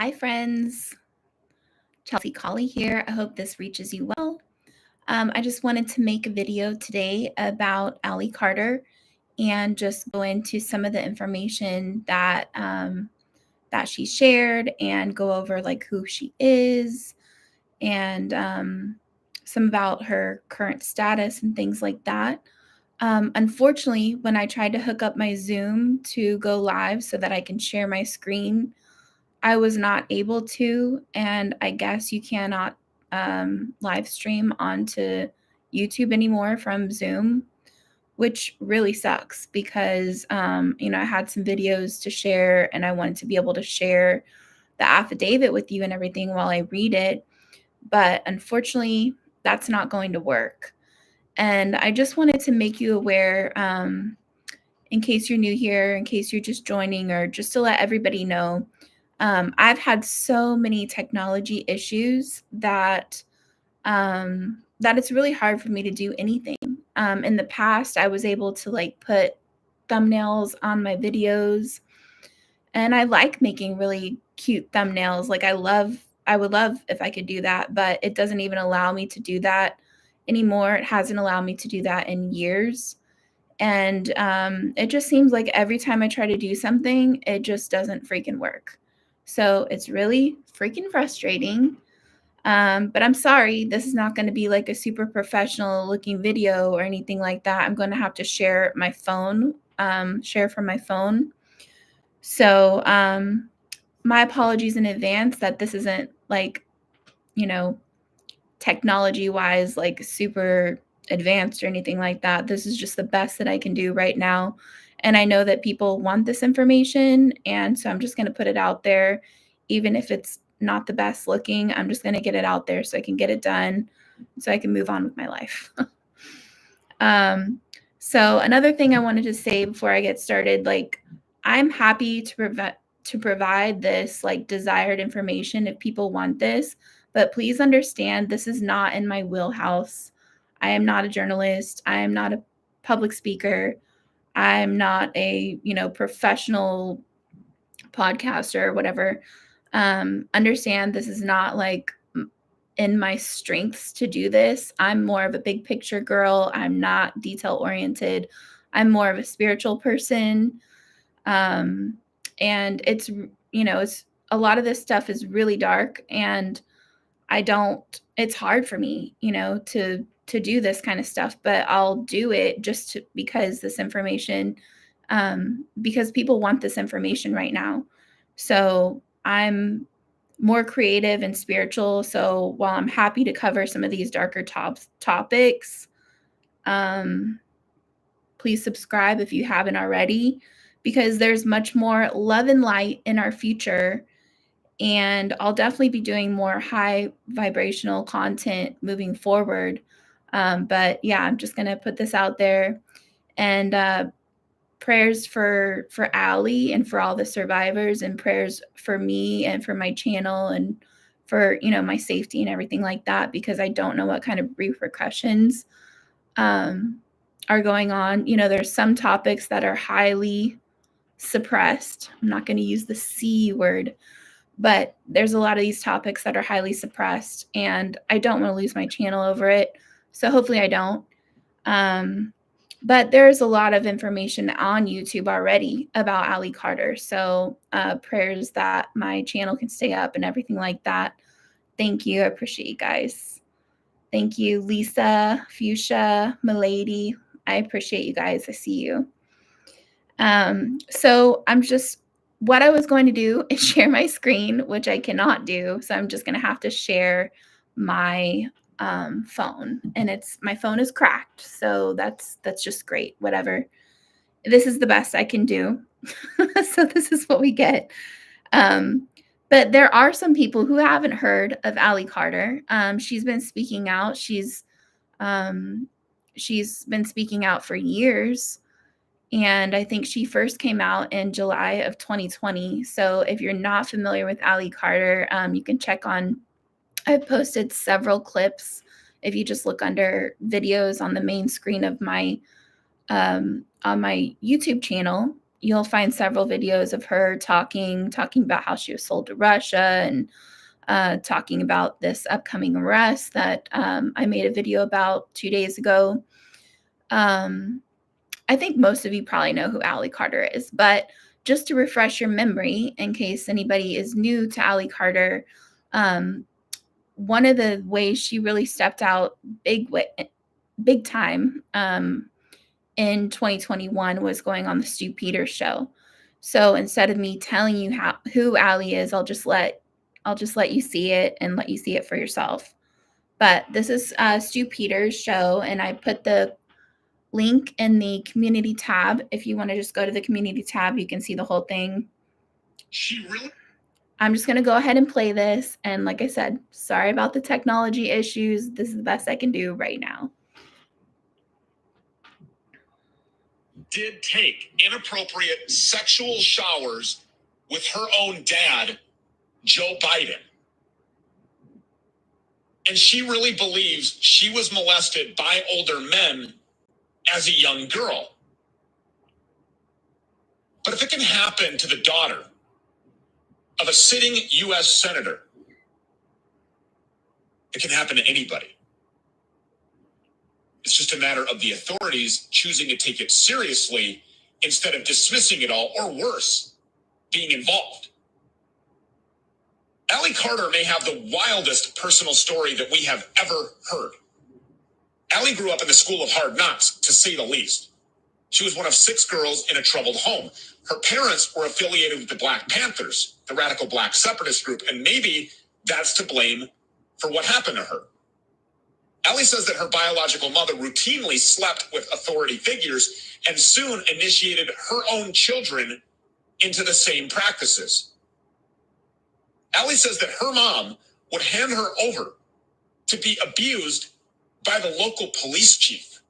Hi, friends. Chelsea Colley here. I hope this reaches you well. I just wanted to make a video today about Allie Carter and just go into some of the information that she shared and go over like who she is and some about her current status and things like that. Unfortunately, when I tried to hook up my Zoom to go live so that I can share my screen, I was not able to, and I guess you cannot live stream onto YouTube anymore from Zoom, which really sucks because, I had some videos to share and I wanted to be able to share the affidavit with you and everything while I read it. But unfortunately, that's not going to work. And I just wanted to make you aware, in case you're new here, in case you're just joining, or just to let everybody know. I've had so many technology issues that it's really hard for me to do anything. In the past, I was able to like put thumbnails on my videos, and I like making really cute thumbnails. Like I would love if I could do that, but it doesn't even allow me to do that anymore. It hasn't allowed me to do that in years. And it just seems like every time I try to do something, it just doesn't freaking work. So it's really freaking frustrating. But I'm sorry, this is not going to be like a super professional looking video or anything like that. I'm going to have to share my phone, share from my phone. So my apologies in advance that this isn't like, technology wise, like super advanced or anything like that. This is just the best that I can do right now. And I know that people want this information. And so I'm just going to put it out there, even if it's not the best looking. I'm just going to get it out there so I can get it done so I can move on with my life. So another thing I wanted to say before I get started, like I'm happy to provide this like desired information if people want this, but please understand this is not in my wheelhouse. I am not a journalist. I am not a public speaker. I'm not a, professional podcaster or whatever. Understand this is not like in my strengths to do this. I'm more of a big picture girl. I'm not detail oriented. I'm more of a spiritual person. And it's a lot of this stuff is really dark, and it's hard for me, to do this kind of stuff, but I'll do it because this information, because people want this information right now. So I'm more creative and spiritual. So while I'm happy to cover some of these darker topics, please subscribe if you haven't already, because there's much more love and light in our future. And I'll definitely be doing more high vibrational content moving forward. But yeah, I'm just going to put this out there. And prayers for Allie and for all the survivors, and prayers for me and for my channel and for, my safety and everything like that, because I don't know what kind of repercussions are going on. There's some topics that are highly suppressed. I'm not going to use the C word, but there's a lot of these topics that are highly suppressed, and I don't want to lose my channel over it. So hopefully I don't. But there's a lot of information on YouTube already about Allie Carter. So prayers that my channel can stay up and everything like that. Thank you. I appreciate you guys. Thank you, Lisa, Fuchsia, Milady. I appreciate you guys. I see you. So what I was going to do is share my screen, which I cannot do. So I'm just going to have to share my phone, and my phone is cracked. So that's just great. Whatever. This is the best I can do. So this is what we get. But there are some people who haven't heard of Allie Carter. She's been speaking out. She's been speaking out for years. And I think she first came out in July of 2020. So if you're not familiar with Allie Carter, you can check on, I've posted several clips. If you just look under videos on the main screen of my, on my YouTube channel, you'll find several videos of her talking about how she was sold to Russia and talking about this upcoming arrest that I made a video about 2 days ago. I think most of you probably know who Allie Carter is, but just to refresh your memory, in case anybody is new to Allie Carter, one of the ways she really stepped out big time in 2021 was going on the Stu Peters show. So instead of me telling you who Allie is, I'll just let you see it and let you see it for yourself. But this is Stu Peters' show, and I put the link in the community tab. If you want to just go to the community tab, you can see the whole thing. I'm just going to go ahead and play this. And like I said, sorry about the technology issues. This is the best I can do right now. Did take inappropriate sexual showers with her own dad, Joe Biden. And she really believes she was molested by older men as a young girl. But if it can happen to the daughter of a sitting U.S. senator, it can happen to anybody. It's just a matter of the authorities choosing to take it seriously instead of dismissing it all, or worse, being involved. Allie Carter may have the wildest personal story that we have ever heard. Allie grew up in the school of hard knocks, to say the least. She was one of 6 girls in a troubled home. Her parents were affiliated with the Black Panthers, the radical black separatist group, and maybe that's to blame for what happened to her. Allie says that her biological mother routinely slept with authority figures and soon initiated her own children into the same practices. Allie says that her mom would hand her over to be abused by the local police chief.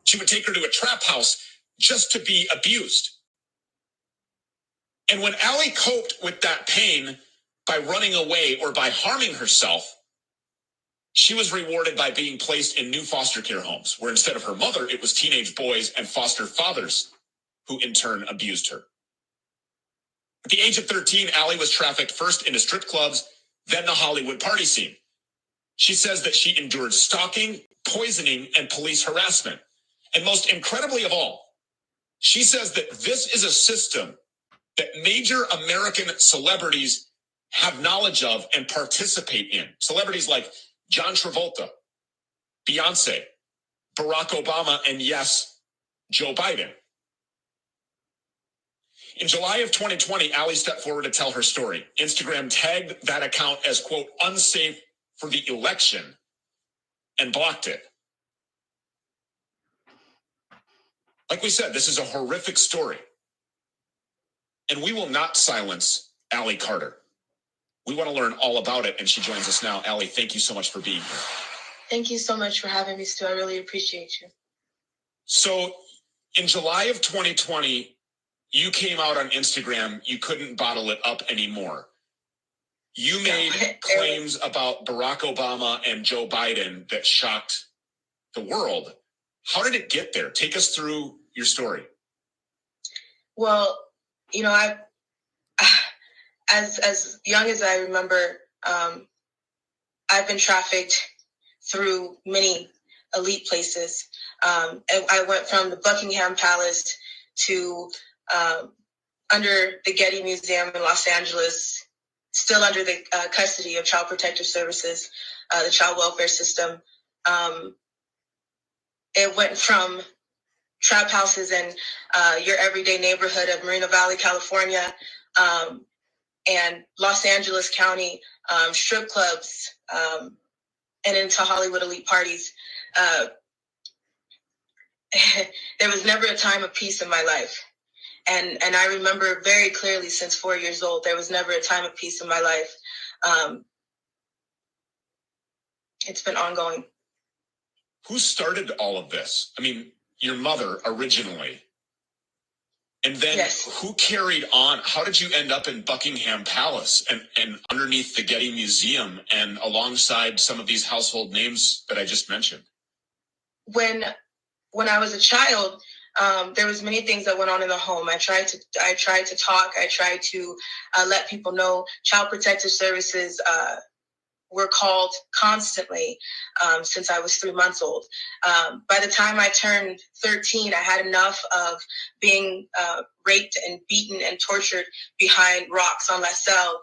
She would take her to a trap house just to be abused. And when Allie coped with that pain by running away or by harming herself, she was rewarded by being placed in new foster care homes, where instead of her mother, it was teenage boys and foster fathers who in turn abused her. At the age of 13, Allie was trafficked first into strip clubs, then the Hollywood party scene. She says that she endured stalking, poisoning, and police harassment. And most incredibly of all, she says that this is a system that major American celebrities have knowledge of and participate in. Celebrities like John Travolta, Beyonce, Barack Obama, and yes, Joe Biden. In July of 2020, Allie stepped forward to tell her story. Instagram tagged that account as, quote, unsafe for the election and blocked it. Like we said, this is a horrific story. And we will not silence Allie Carter. We want to learn all about it, and she joins us now. Allie, thank you so much for being here. Thank you so much for having me, Stu. I really appreciate you. So in July of 2020, you came out on Instagram. You couldn't bottle it up anymore. You made claims about Barack Obama and Joe Biden that shocked the world. How did it get there? Take us through your story. Well, you know, as young as I remember, I've been trafficked through many elite places. And I went from the Buckingham Palace to under the Getty Museum in Los Angeles, still under the custody of Child Protective Services, the child welfare system. It went from trap houses in your everyday neighborhood of Moreno Valley, California, and Los Angeles County, strip clubs, and into Hollywood elite parties. There was never a time of peace in my life. And I remember very clearly since 4 years old, there was never a time of peace in my life. It's been ongoing. Who started all of this? I mean, your mother originally. And then Yes. Who carried on? How did you end up in Buckingham Palace and underneath the Getty Museum and alongside some of these household names that I just mentioned? When I was a child, There was many things that went on in the home. I tried to talk. I tried to let people know. Child Protective Services were called constantly since I was 3 months old. By the time I turned 13, I had enough of being raped and beaten and tortured behind rocks on La Salle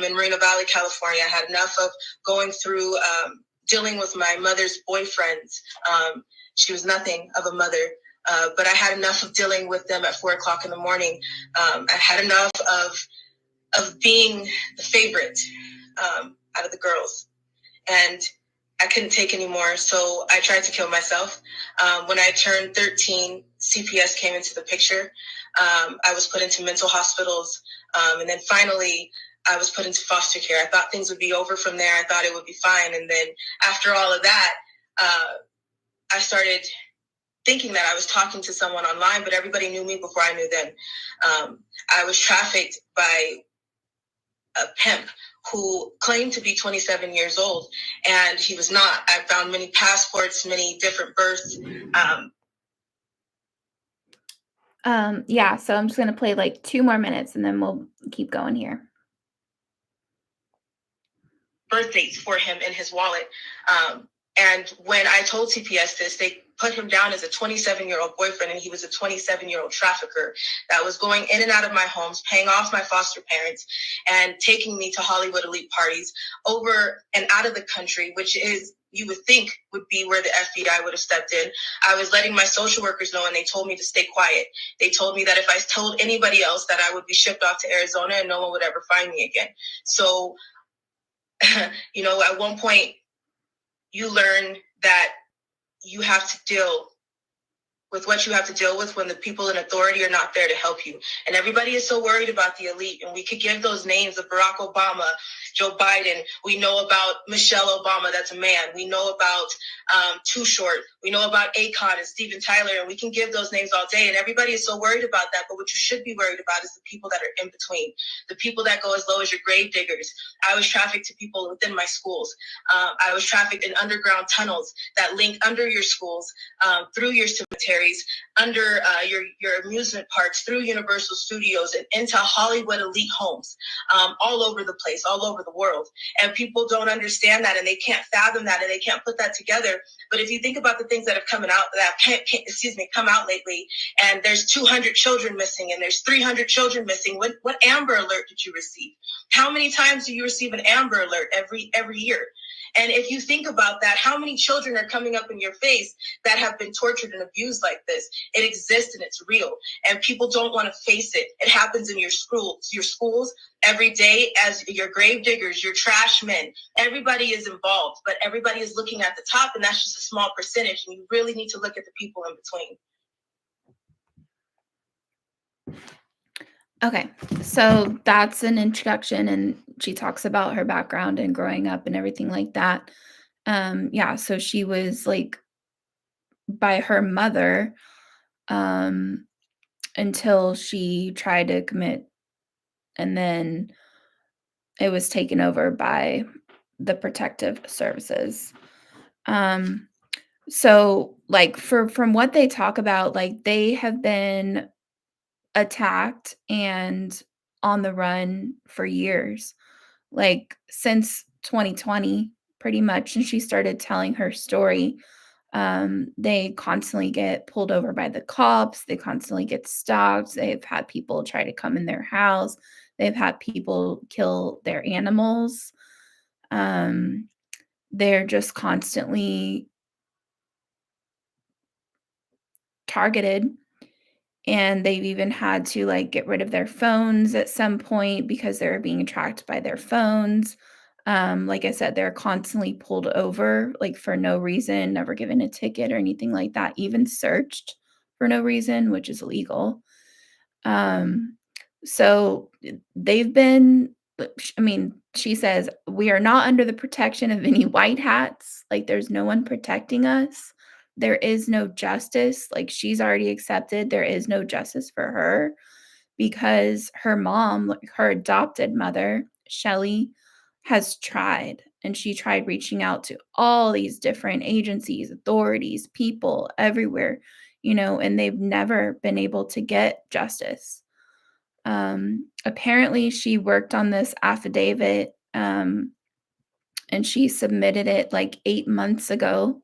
in Moreno Valley, California. I had enough of going through dealing with my mother's boyfriends. She was nothing of a mother. But I had enough of dealing with them at 4 o'clock in the morning. I had enough of being the favorite out of the girls. And I couldn't take anymore, so I tried to kill myself. When I turned 13, CPS came into the picture. I was put into mental hospitals, and then finally I was put into foster care. I thought things would be over from there. I thought it would be fine. And then after all of that, I started thinking that I was talking to someone online, but everybody knew me before I knew them. I was trafficked by a pimp who claimed to be 27 years old, and he was not. I found many passports, many different births. Yeah, so I'm just going to play like 2 more minutes and then we'll keep going here. Birth dates for him in his wallet. And when I told CPS this, they put him down as a 27-year-old boyfriend, and he was a 27-year-old trafficker that was going in and out of my homes, paying off my foster parents, and taking me to Hollywood elite parties over and out of the country, which is, you would think, would be where the FBI would have stepped in. I was letting my social workers know, and they told me to stay quiet. They told me that if I told anybody else, that I would be shipped off to Arizona and no one would ever find me again. So, at one point, you learn that you have to deal with what you have to deal with when the people in authority are not there to help you. And everybody is so worried about the elite. And we could give those names of Barack Obama, Joe Biden. We know about Michelle Obama, that's a man. We know about Too Short. We know about Akon and Steven Tyler. And we can give those names all day. And everybody is so worried about that. But what you should be worried about is the people that are in between, the people that go as low as your grave diggers. I was trafficked to people within my schools. I was trafficked in underground tunnels that link under your schools, through your cemeteries, under your amusement parks, through Universal Studios, and into Hollywood elite homes, all over the place, all over the world. And people don't understand that, and they can't fathom that, and they can't put that together. But if you think about the things that have come out lately, and there's 200 children missing, and there's 300 children missing. What Amber Alert did you receive? How many times do you receive an Amber Alert every year? And if you think about that, how many children are coming up in your face that have been tortured and abused like this? It exists and it's real. And people don't want to face it. It happens in your schools every day as your grave diggers, your trash men. Everybody is involved, but everybody is looking at the top, and that's just a small percentage. And you really need to look at the people in between. Okay, so that's an introduction, and she talks about her background and growing up and everything like that. Yeah, so she was like by her mother until she tried to commit, and then it was taken over by the protective services. So like from what they talk about, like they have been attacked and on the run for years, like since 2020, pretty much. And she started telling her story. They constantly get pulled over by the cops. They constantly get stalked. They've had people try to come in their house. They've had people kill their animals. They're just constantly targeted. And they've even had to like get rid of their phones at some point because they're being tracked by their phones. Like I said, they're constantly pulled over, like for no reason, never given a ticket or anything like that, even searched for no reason, which is illegal. So they've been, I mean, she says, we are not under the protection of any white hats. Like there's no one protecting us. There is no justice. Like she's already accepted there is no justice for her because her mom, like her adopted mother, Shelly, has tried, and she tried reaching out to all these different agencies, authorities, people everywhere. and they've never been able to get justice. Apparently she worked on this affidavit, and she submitted it like 8 months ago.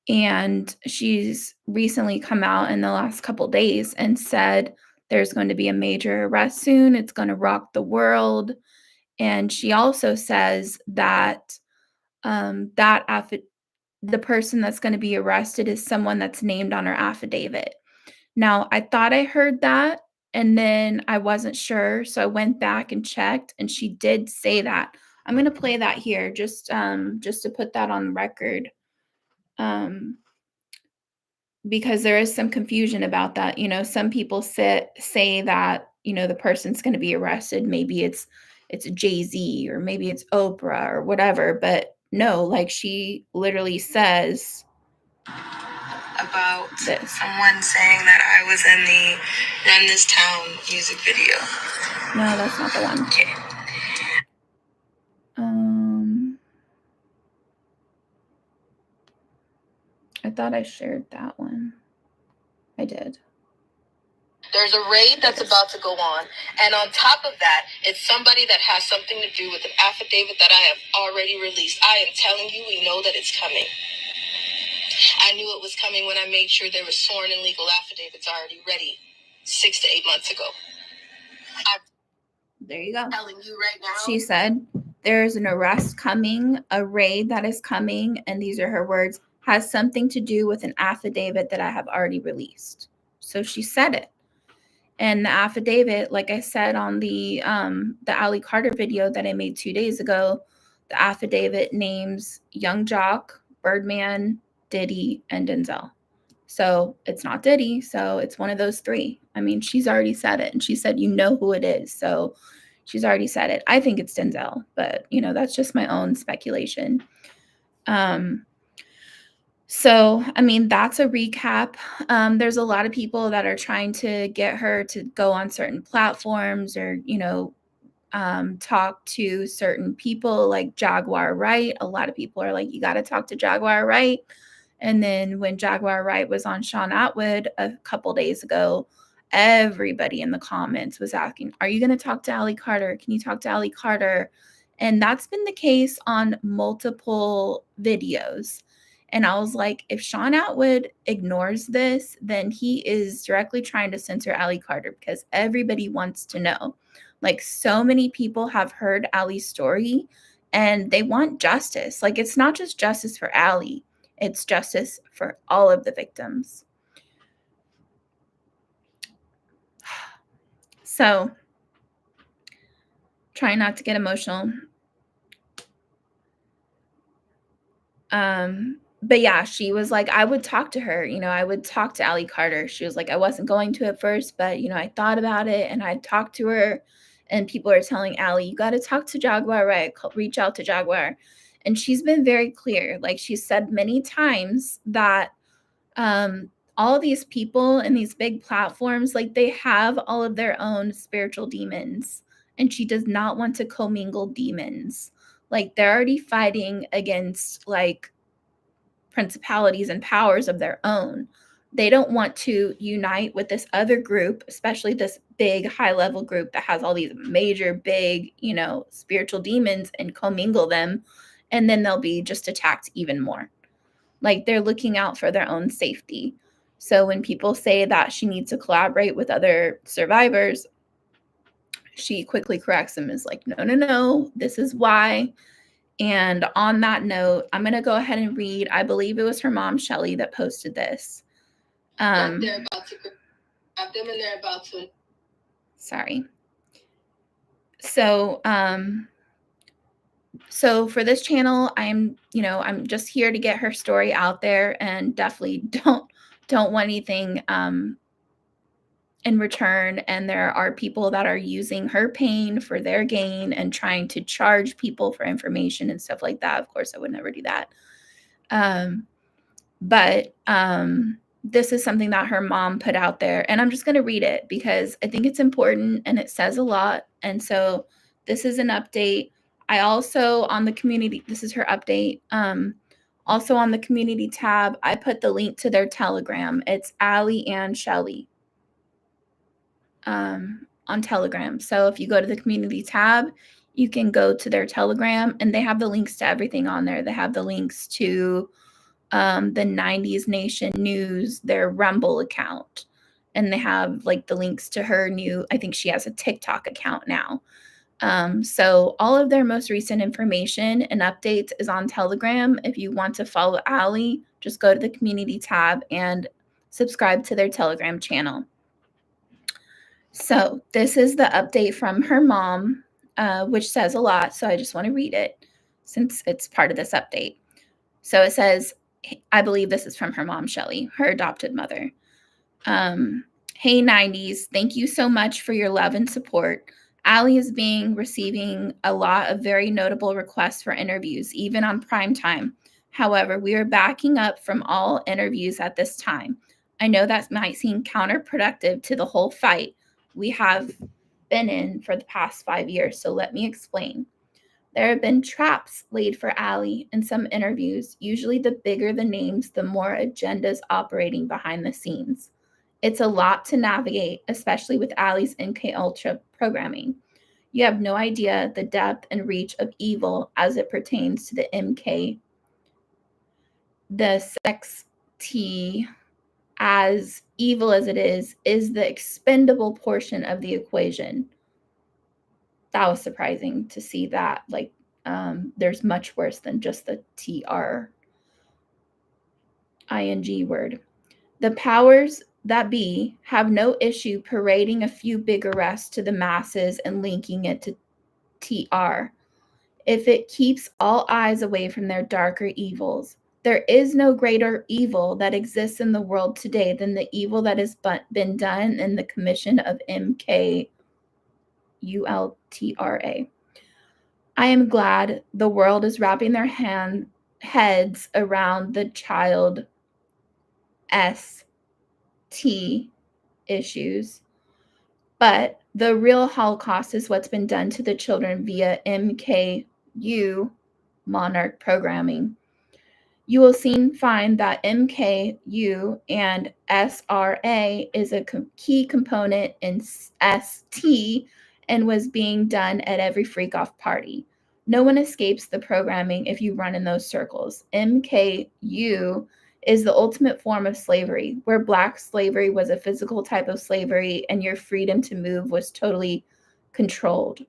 And she's recently come out in the last couple days and said there's going to be a major arrest soon. It's going to rock the world. And she also says that the person that's going to be arrested is someone that's named on her affidavit. Now, I thought I heard that, and then I wasn't sure, so I went back and checked, and she did say that. I'm going to play that here just to put that on record. Because there is some confusion about that. Some people say that, the person's going to be arrested. Maybe it's Jay-Z, or maybe it's Oprah or whatever. But no, like she literally says about this. someone saying that I was in the Run This Town music video. No, that's not the one. Okay. I thought I shared that one. I did. There's a raid that's about to go on. And on top of that, it's somebody that has something to do with an affidavit that I have already released. I am telling you, we know that it's coming. I knew it was coming when I made sure there were sworn and legal affidavits already ready 6 to 8 months ago. There you go. Telling you right now. She said there's an arrest coming, a raid that is coming, and these are her words, has something to do with an affidavit that I have already released. So she said it. And the affidavit, like I said on the Ali Carter video that I made 2 days ago, the affidavit names Young Jock, Birdman, Diddy, and Denzel. So it's not Diddy, so it's one of those three. I mean, she's already said it, and she said, who it is. So she's already said it. I think it's Denzel, but, that's just my own speculation. So, I mean, that's a recap. There's a lot of people that are trying to get her to go on certain platforms or, talk to certain people like Jaguar Wright. A lot of people are like, you got to talk to Jaguar Wright. And then when Jaguar Wright was on Sean Atwood a couple days ago, everybody in the comments was asking, are you going to talk to Ali Carter? Can you talk to Ali Carter? And that's been the case on multiple videos. And I was like, if Sean Atwood ignores this, then he is directly trying to censor Ali Carter because everybody wants to know. Like, so many people have heard Ali's story and they want justice. Like, it's not just justice for Ali, it's justice for all of the victims. So, trying not to get emotional. But yeah, she was like, I would talk to her, I would talk to Ali Carter. She was like, I wasn't going to at first, but, I thought about it and I talked to her, and people are telling Ali, you got to talk to Jaguar, right? Reach out to Jaguar. And she's been very clear. Like, she said many times that all these people in these big platforms, like, they have all of their own spiritual demons, and she does not want to commingle demons. Like, they're already fighting against, like, principalities and powers of their own. They don't want to unite with this other group, especially this big high-level group that has all these major, big, spiritual demons, and commingle them, and then they'll be just attacked even more. Like, they're looking out for their own safety. So when people say that she needs to collaborate with other survivors, she quickly corrects them, is like, no, this is why. And on that note, I'm going to go ahead and read, I believe it was her mom, Shelly, that posted this. They're about to grab them and they're about to. Sorry. So for this channel, I'm just here to get her story out there, and definitely don't want anything in return. And there are people that are using her pain for their gain and trying to charge people for information and stuff like that. Of course, I would never do that. But this is something that her mom put out there, and I'm just going to read it because I think it's important and it says a lot. And so this is an update. I also, on the community, this is her update. Also on the community tab, I put the link to their Telegram. It's Allie and Shelly on Telegram. So if you go to the community tab, you can go to their Telegram, and they have the links to everything on there. They have the links to the 90s Nation News, their Rumble account. And they have like the links to her new, I think she has a TikTok account now. So all of their most recent information and updates is on Telegram. If you want to follow Allie, just go to the community tab and subscribe to their Telegram channel. So this is the update from her mom, which says a lot. So I just want to read it since it's part of this update. So it says, I believe this is from her mom, Shelly, her adopted mother. Hey 90s, thank you so much for your love and support. Allie is receiving a lot of very notable requests for interviews, even on prime time. However, we are backing up from all interviews at this time. I know that might seem counterproductive to the whole fight we have been in for the past 5 years, so let me explain. There have been traps laid for Allie in some interviews. Usually, the bigger the names, the more agendas operating behind the scenes. It's a lot to navigate, especially with Allie's MK Ultra programming. You have no idea the depth and reach of evil as it pertains to the MK. The sex T, as evil as it is the expendable portion of the equation. That was surprising to see that. Like, there's much worse than just the TRING word. The powers that be have no issue parading a few big arrests to the masses and linking it to TR if it keeps all eyes away from their darker evils. There is no greater evil that exists in the world today than the evil that has been done in the commission of MKULTRA. I am glad the world is wrapping their heads around the child ST issues, but the real Holocaust is what's been done to the children via MKU monarch programming. You will soon find that MKU and SRA is a key component in ST and was being done at every freak-off party. No one escapes the programming if you run in those circles. MKU is the ultimate form of slavery, where Black slavery was a physical type of slavery and your freedom to move was totally controlled.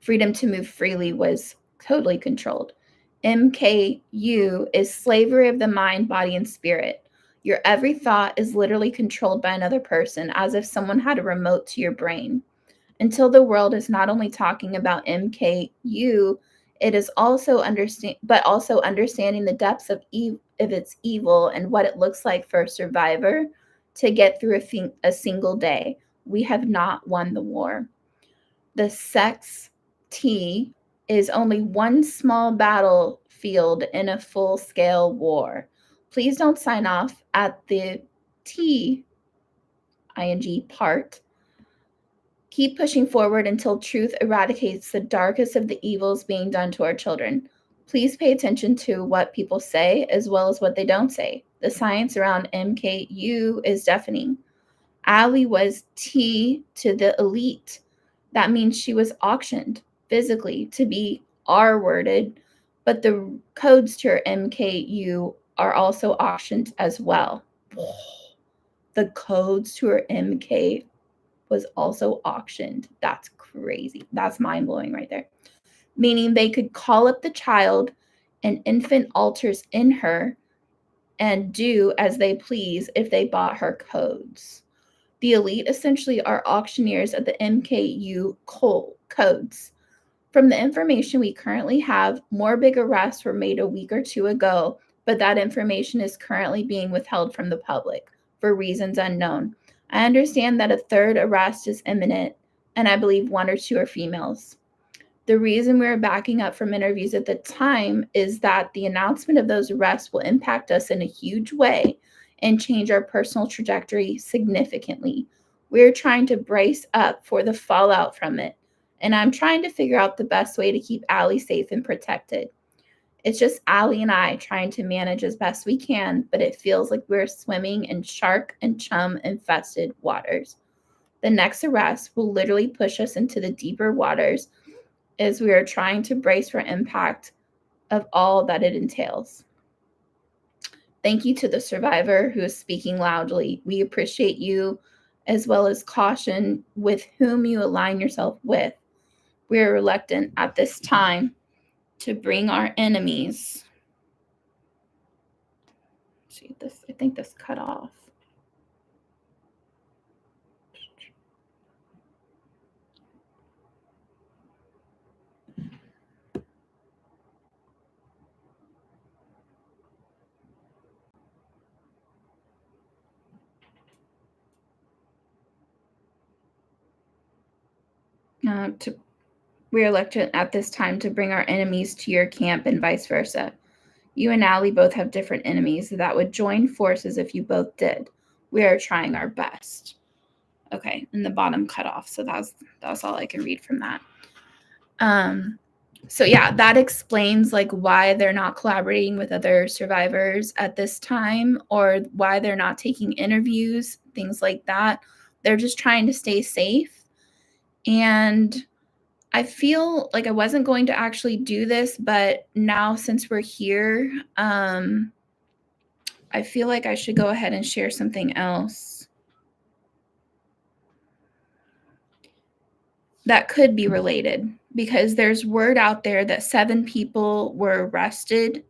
Freedom to move freely was totally controlled. MKU is slavery of the mind, body, and spirit. Your every thought is literally controlled by another person, as if someone had a remote to your brain. Until the world is not only talking about MKU, it is also understanding the depths of its evil and what it looks like for a survivor to get through a single day. We have not won the war. The sex T is only one small battlefield in a full-scale war. Please don't sign off at the T ing part. Keep pushing forward until truth eradicates the darkest of the evils being done to our children. Please pay attention to what people say as well as what they don't say. The science around MKU is deafening. Allie was T to the elite. That means she was auctioned physically to be R-worded, but the codes to her MKU are also auctioned as well. The codes to her MK was also auctioned. That's crazy. That's mind-blowing right there. Meaning they could call up the child and infant alters in her and do as they please if they bought her codes. The elite essentially are auctioneers of the MKU codes. From the information we currently have, more big arrests were made a week or two ago, but that information is currently being withheld from the public for reasons unknown. I understand that a third arrest is imminent, and I believe 1 or 2 are females. The reason we're backing up from interviews at the time is that the announcement of those arrests will impact us in a huge way and change our personal trajectory significantly. We're trying to brace up for the fallout from it, and I'm trying to figure out the best way to keep Allie safe and protected. It's just Allie and I trying to manage as best we can, but it feels like we're swimming in shark and chum infested waters. The next arrest will literally push us into the deeper waters as we are trying to brace for impact of all that it entails. Thank you to the survivor who is speaking loudly. We appreciate you, as well as caution with whom you align yourself with. We are reluctant at this time to bring our enemies. See this, I think this cut off. We are reluctant at this time to bring our enemies to your camp and vice versa. You and Allie both have different enemies that would join forces if you both did. We are trying our best. Okay, and the bottom cut off. So that's all I can read from that. So yeah, that explains like why they're not collaborating with other survivors at this time, or why they're not taking interviews, things like that. They're just trying to stay safe. And I feel like I wasn't going to actually do this, but now since we're here, I feel like I should go ahead and share something else that could be related, because there's word out there that 7 people were arrested.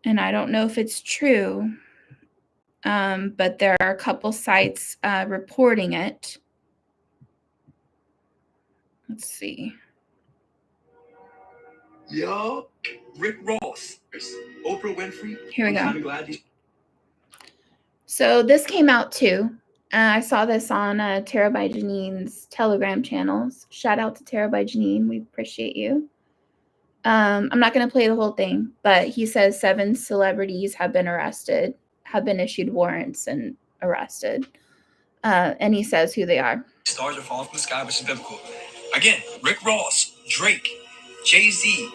And I don't know if it's true, but there are a couple sites reporting it. Let's see. Yo, Rick Ross, Oprah Winfrey. Here we go. So this came out too. I saw this on Tara by Janine's Telegram channels. Shout out to Tara by Janine. We appreciate you. I'm not going to play the whole thing, but he says 7 celebrities have been arrested, have been issued warrants and arrested. And he says who they are. Stars are falling from the sky, which is biblical. Again, Rick Ross, Drake, Jay-Z,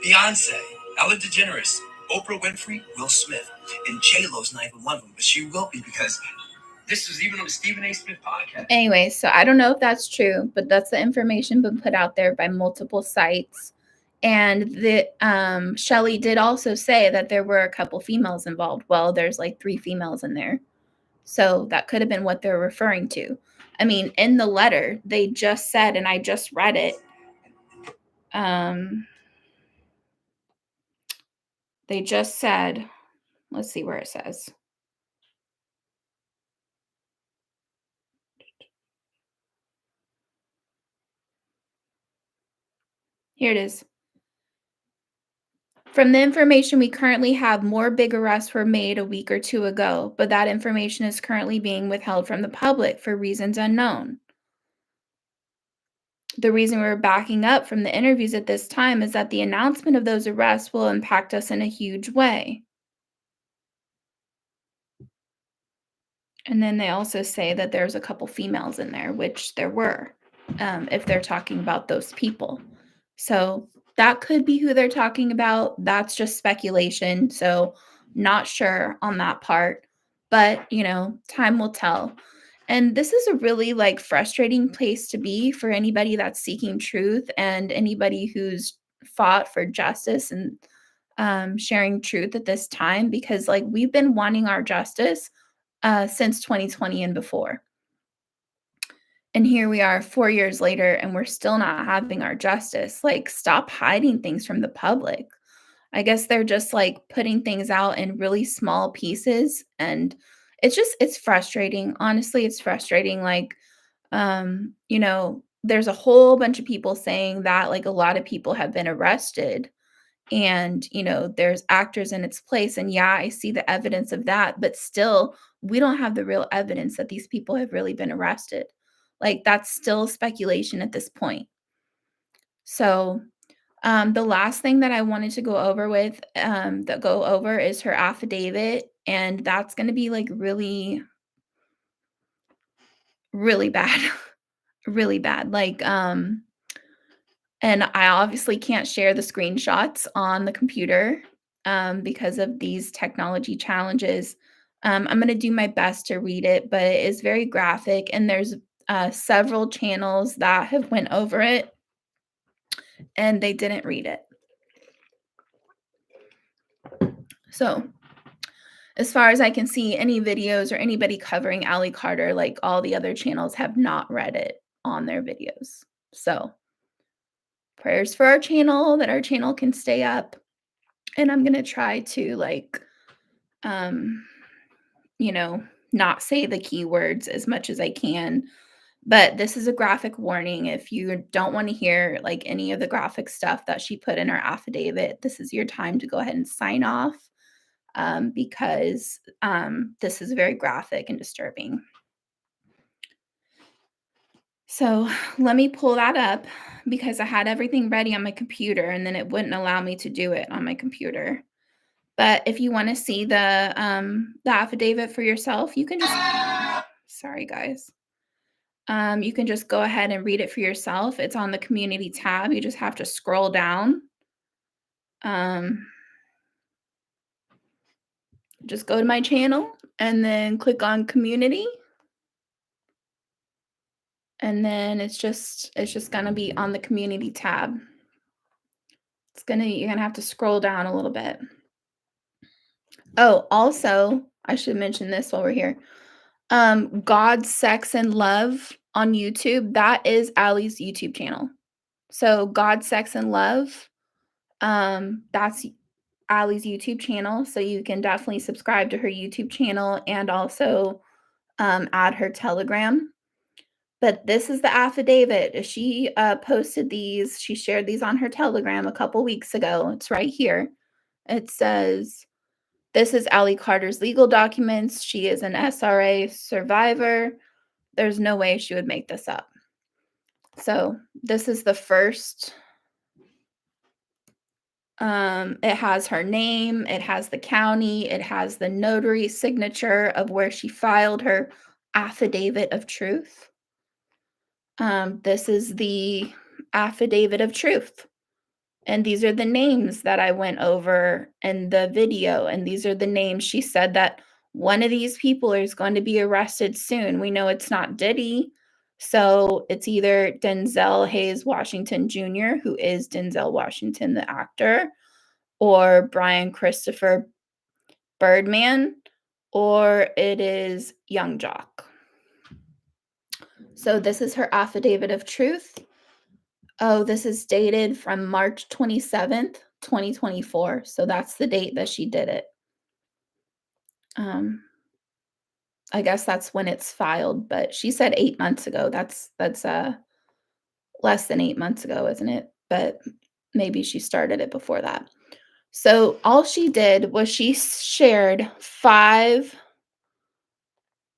Beyonce, Ellen DeGeneres, Oprah Winfrey, Will Smith, and J-Lo's not even one of them, but she will be because this was even on the Stephen A. Smith podcast. Anyway, so I don't know if that's true, but that's the information been put out there by multiple sites. And the Shelley did also say that there were a couple females involved. Well, there's like 3 females in there. So that could have been what they're referring to. I mean, in the letter, they just said, and I just read it. They just said, let's see where it says. Here it is. From the information we currently have, more big arrests were made a week or 2 ago, but that information is currently being withheld from the public for reasons unknown. The reason we're backing up from the interviews at this time is that the announcement of those arrests will impact us in a huge way. And then they also say that there's a couple females in there, which there were, if they're talking about those people. So that could be who they're talking about. That's just speculation. So not sure on that part, but time will tell. And this is a really like frustrating place to be for anybody that's seeking truth and anybody who's fought for justice and sharing truth at this time, because like we've been wanting our justice since 2020 and before. And here we are 4 years later, and we're still not having our justice. Like, stop hiding things from the public. I guess they're just like putting things out in really small pieces. And it's frustrating. Honestly, it's frustrating. Like, there's a whole bunch of people saying that like a lot of people have been arrested, and there's actors in its place, and yeah, I see the evidence of that, but still we don't have the real evidence that these people have really been arrested. Like, that's still speculation at this point. So the last thing that I wanted to go over is her affidavit, and that's going to be like really really bad. Really bad. Like And I obviously can't share the screenshots on the computer because of these technology challenges. I'm going to do my best to read it, but it is very graphic, and there's several channels that have went over it, and they didn't read it. So, as far as I can see, any videos or anybody covering Allie Carter, like all the other channels, have not read it on their videos. So, prayers for our channel, that our channel can stay up. And I'm going to try to um, not say the keywords as much as I can. But this is a graphic warning. If you don't want to hear like any of the graphic stuff that she put in her affidavit, this is your time to go ahead and sign off because this is very graphic and disturbing. So let me pull that up because I had everything ready on my computer and then it wouldn't allow me to do it on my computer. But if you want to see the affidavit for yourself, you can just sorry guys. You can just go ahead and read it for yourself. It's on the community tab. You just have to scroll down. Just go to my channel and then click on community. And then it's just gonna be on the community tab. You're gonna have to scroll down a little bit. Oh, also, I should mention this while we're here. God, Sex, and Love on YouTube, that is Allie's YouTube channel. So God, Sex, and Love, that's Allie's YouTube channel. So you can definitely subscribe to her YouTube channel and also add her Telegram. But this is the affidavit. She posted these. She shared these on her Telegram a couple weeks ago. It's right here. It says, this is Allie Carter's legal documents. She is an SRA survivor. There's no way she would make this up. So this is the first. It has her name. It has the county. It has the notary signature of where she filed her affidavit of truth. This is the affidavit of truth. And these are the names that I went over in the video. And these are the names. She said that one of these people is going to be arrested soon. We know it's not Diddy. So it's either Denzel Hayes Washington Jr., who is Denzel Washington, the actor, or Brian Christopher Birdman, or it is Young Jock. So this is her affidavit of truth. Oh, this is dated from March 27th, 2024. So that's the date that she did it. I guess that's when it's filed, but she said 8 months ago. That's less than 8 months ago, isn't it? But maybe she started it before that. So all she did was she shared 5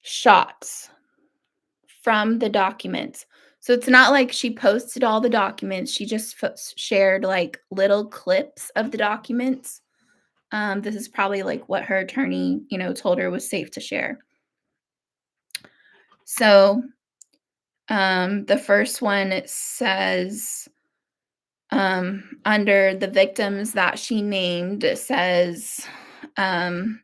shots from the documents. So it's not like she posted all the documents. She just shared like little clips of the documents. This is probably like what her attorney, told her was safe to share. So the first one, it says under the victims that she named, it says, I,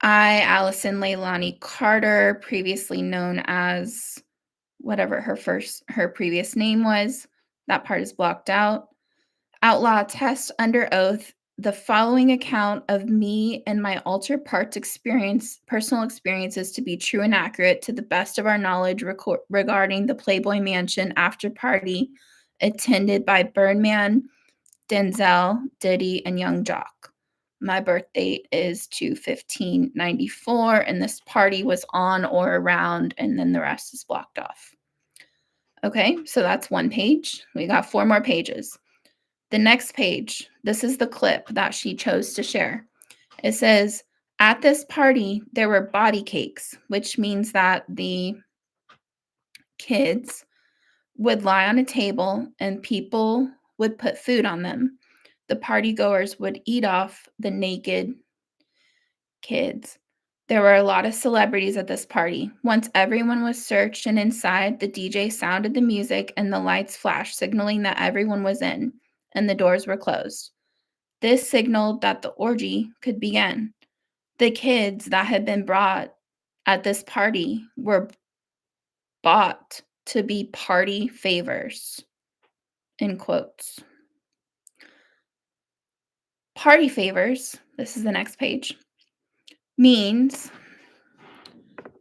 Allison Leilani Carter, previously known as whatever her previous name was. That part is blocked out. Outlaw test under oath the following account of me and my altered parts personal experiences to be true and accurate to the best of our knowledge regarding the Playboy Mansion after party attended by Birdman, Denzel, Diddy, and Young Jock. My birth date is 2/15/94, and this party was on or around, and then the rest is blocked off. Okay, so that's one page. We got 4 more pages. The next page, this is the clip that she chose to share. It says, at this party, there were body cakes, which means that the kids would lie on a table and people would put food on them. The party goers would eat off the naked kids. There were a lot of celebrities at this party. Once everyone was searched and inside, the DJ sounded the music and the lights flashed, signaling that everyone was in, and the doors were closed. This signaled that the orgy could begin. The kids that had been brought at this party were bought to be party favors, in quotes. Party favors, this is the next page, means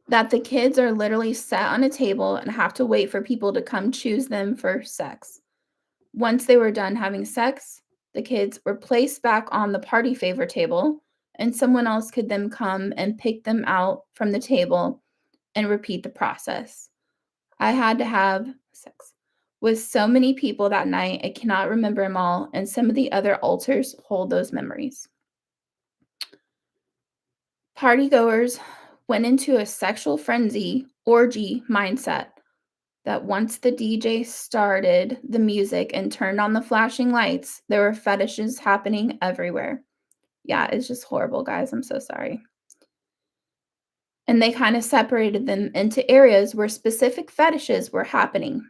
that the kids are literally sat on a table and have to wait for people to come choose them for sex. Once they were done having sex, the kids were placed back on the party favor table, and someone else could then come and pick them out from the table and repeat the process. I had to have sex with so many people that night, I cannot remember them all, and some of the other altars hold those memories. Partygoers went into a sexual frenzy, orgy mindset that once the DJ started the music and turned on the flashing lights, there were fetishes happening everywhere. Yeah, it's just horrible, guys. I'm so sorry. And they kind of separated them into areas where specific fetishes were happening.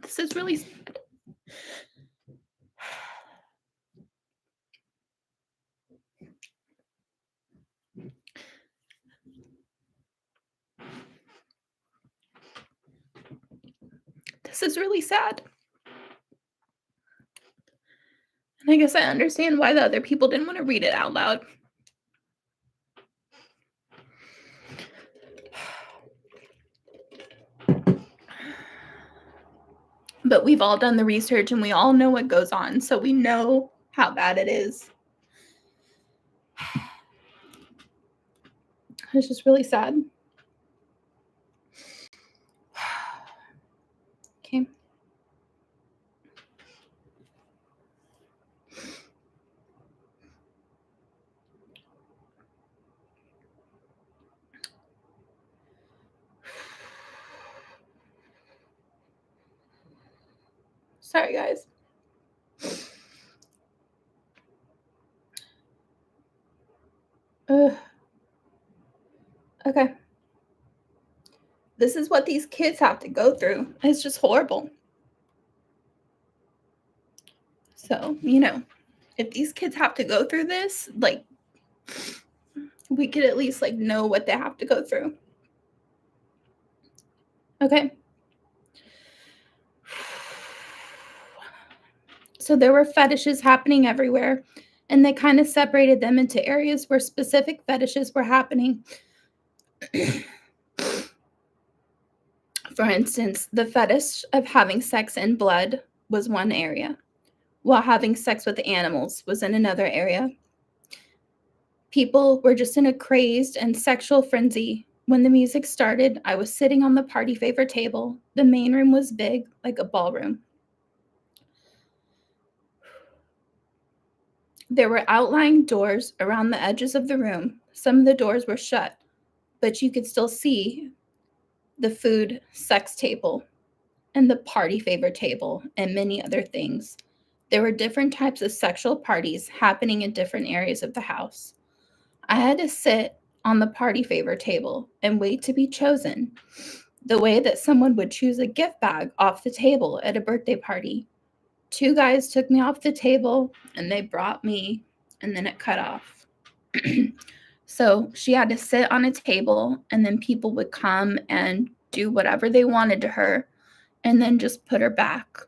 This is really sad. This is really sad. And I guess I understand why the other people didn't want to read it out loud. But we've all done the research and we all know what goes on, so we know how bad it is. It's just really sad. Okay. Sorry, guys. Ugh. Okay. This is what these kids have to go through. It's just horrible. So, if these kids have to go through this, we could at least know what they have to go through. Okay. So there were fetishes happening everywhere, and they kind of separated them into areas where specific fetishes were happening. For instance, the fetish of having sex in blood was one area, while having sex with animals was in another area. People were just in a crazed and sexual frenzy. When the music started, I was sitting on the party favor table. The main room was big, like a ballroom. There were outlying doors around the edges of the room. Some of the doors were shut, but you could still see the food sex table and the party favor table and many other things. There were different types of sexual parties happening in different areas of the house. I had to sit on the party favor table and wait to be chosen, the way that someone would choose a gift bag off the table at a birthday party. 2 guys took me off the table and they brought me, and then it cut off. So she had to sit on a table, and then people would come and do whatever they wanted to her and then just put her back.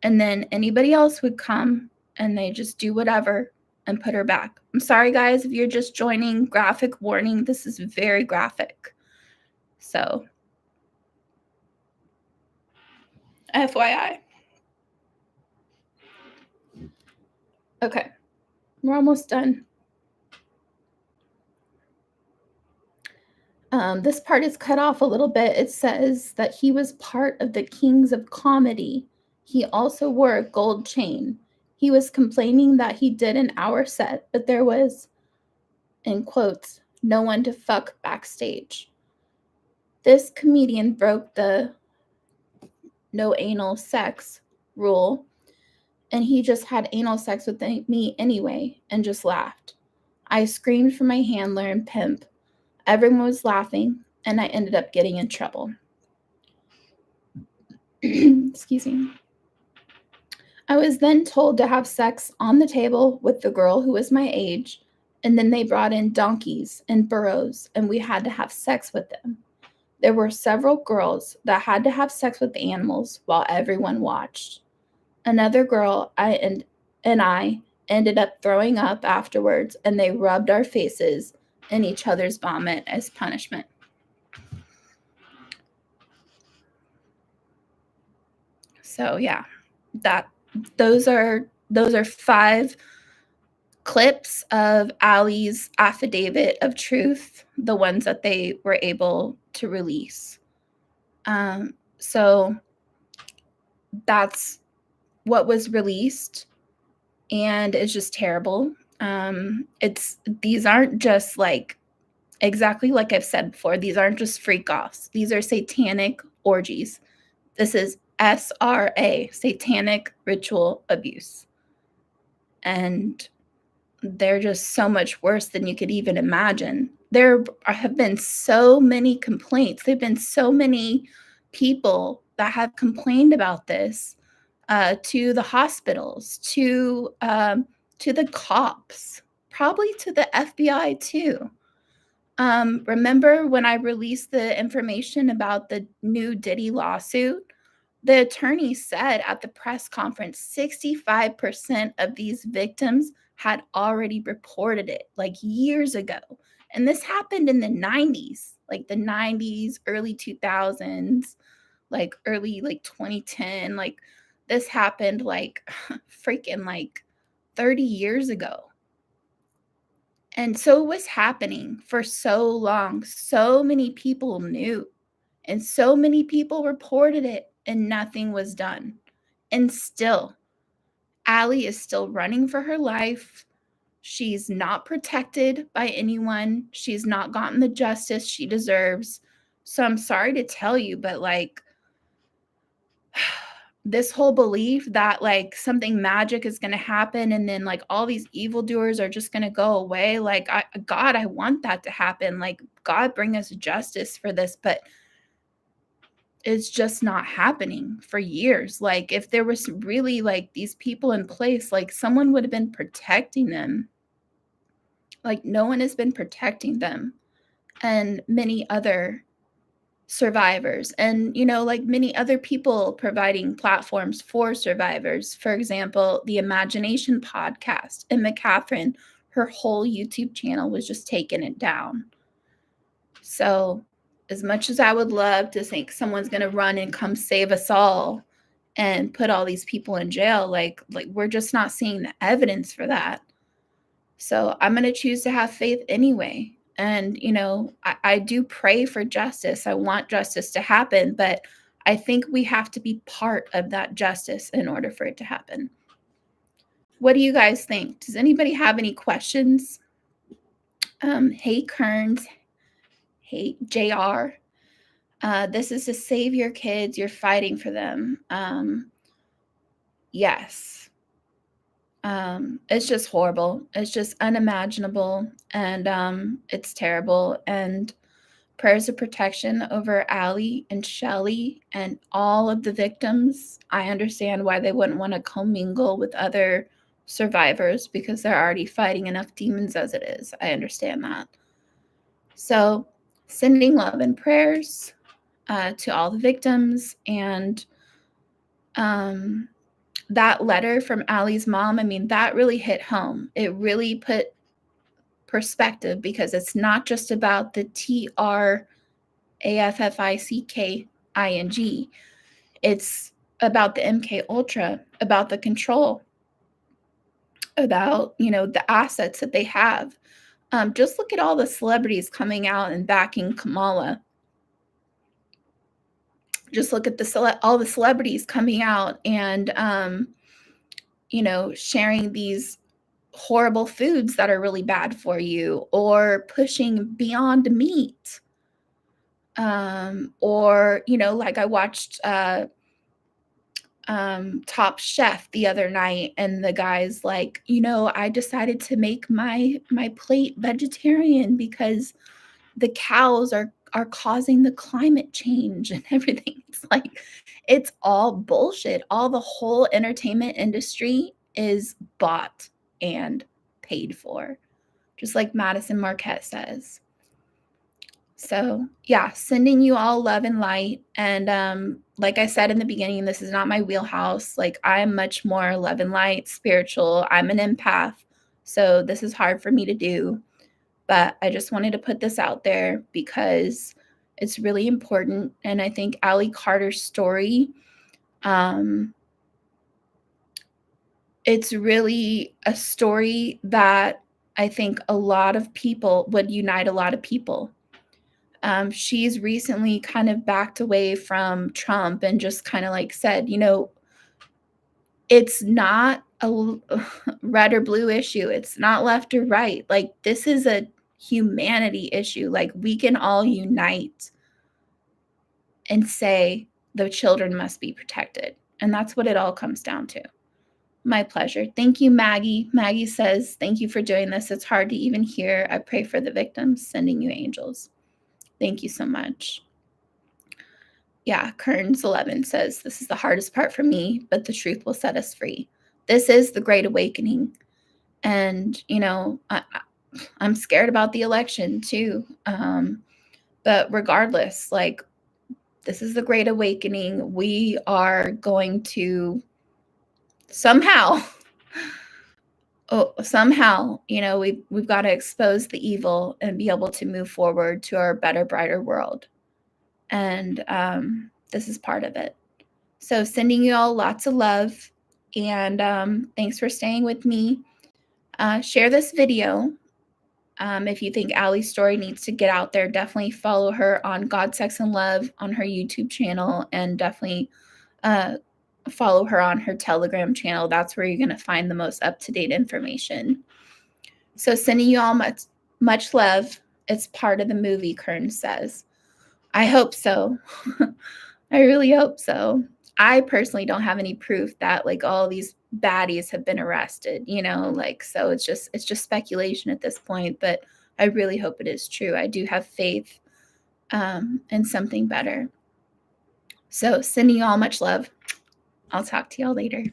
And then anybody else would come and they just do whatever and put her back. I'm sorry, guys, if you're just joining, graphic warning. This is very graphic. So, FYI. Okay, we're almost done. This part is cut off a little bit. It says that he was part of the Kings of Comedy. He also wore a gold chain. He was complaining that he did an hour set, but there was, in quotes, no one to fuck backstage. This comedian broke the no anal sex rule, and he just had anal sex with me anyway and just laughed. I screamed for my handler and pimp. Everyone was laughing, and I ended up getting in trouble. Excuse me. I was then told to have sex on the table with the girl who was my age, and then they brought in donkeys and burros, and we had to have sex with them. There were several girls that had to have sex with the animals while everyone watched. Another girl and I ended up throwing up afterwards, and they rubbed our faces in each other's vomit as punishment. So yeah, those are 5 clips of Allie's affidavit of truth, the ones that they were able to release. So that's what was released, and it's just terrible. These aren't just like, exactly like I've said before, these aren't just freak offs. These are satanic orgies. This is SRA, satanic ritual abuse. And they're just so much worse than you could even imagine. There have been so many complaints. There have been so many people that have complained about this to the hospitals, to the cops, probably to the FBI too. Remember when I released the information about the new Diddy lawsuit? The attorney said at the press conference 65% of these victims had already reported it like years ago. And this happened in the 90s, like the 90s, early 2000s, like early like 2010. Like this happened like freaking like 30 years ago. And so it was happening for so long. So many people knew, and so many people reported it, and nothing was done. And still, Allie is still running for her life. She's not protected by anyone. She's not gotten the justice she deserves. So I'm sorry to tell you, but like, this whole belief that like something magic is going to happen and then like all these evildoers are just going to go away. Like, God, I want that to happen. Like, God, bring us justice for this. But it's just not happening for years. Like, if there was really like these people in place, like someone would have been protecting them. Like, no one has been protecting them, and many other survivors, and like many other people providing platforms for survivors. For example, the Imagination podcast, and Catherine, her whole YouTube channel was just taking it down. So as much as I would love to think someone's going to run and come save us all and put all these people in jail, like we're just not seeing the evidence for that. So I'm going to choose to have faith anyway. And, I do pray for justice. I want justice to happen, but I think we have to be part of that justice in order for it to happen. What do you guys think? Does anybody have any questions? Hey, Kearns. Hey, JR. This is to save your kids. You're fighting for them. Yes. It's just horrible. It's just unimaginable, and it's terrible. And prayers of protection over Allie and Shelly and all of the victims. I understand why they wouldn't want to commingle with other survivors because they're already fighting enough demons as it is. I understand that. So sending love and prayers to all the victims. And that letter from Allie's mom, I mean, that really hit home. It really put perspective, because it's not just about the TRAFFICKING. It's about the MK Ultra, about the control, about, the assets that they have. Just look at all the celebrities coming out and backing Kamala. just look at all the celebrities coming out and, sharing these horrible foods that are really bad for you, or pushing beyond meat. Or, like I watched Top Chef the other night, and the guy's like, I decided to make my plate vegetarian because the cows are causing the climate change and everything. It's like, it's all bullshit. All the whole entertainment industry is bought and paid for, just like Madison Marquette says. So yeah, sending you all love and light. And like I said in the beginning, this is not my wheelhouse. Like, I'm much more love and light, spiritual. I'm an empath, so this is hard for me to do. But I just wanted to put this out there because it's really important. And I think Allie Carter's story, it's really a story that I think a lot of people would unite a lot of people. She's recently kind of backed away from Trump and just kind of like said, it's not a red or blue issue. It's not left or right. Like, this is a humanity issue. Like, we can all unite and say the children must be protected. And that's what it all comes down to. My pleasure. Thank you, Maggie. Maggie says, thank you for doing this. It's hard to even hear. I pray for the victims, sending you angels. Thank you so much. Yeah, Kearns 11 says, this is the hardest part for me, but the truth will set us free. This is the Great Awakening. And, I'm scared about the election too. But regardless, like, this is the Great Awakening. We are going to somehow, we've got to expose the evil and be able to move forward to our better, brighter world. And this is part of it. So sending you all lots of love, and thanks for staying with me. Share this video. If you think Allie's story needs to get out there, definitely follow her on God, Sex, and Love on her YouTube channel, and definitely follow her on her Telegram channel. That's where you're going to find the most up-to-date information. So sending you all much, much love. It's part of the movie, Kern says. I hope so. I really hope so. I personally don't have any proof that like all these baddies have been arrested, so it's just speculation at this point, but I really hope it is true. I do have faith in something better. So sending you all much love. I'll talk to y'all later.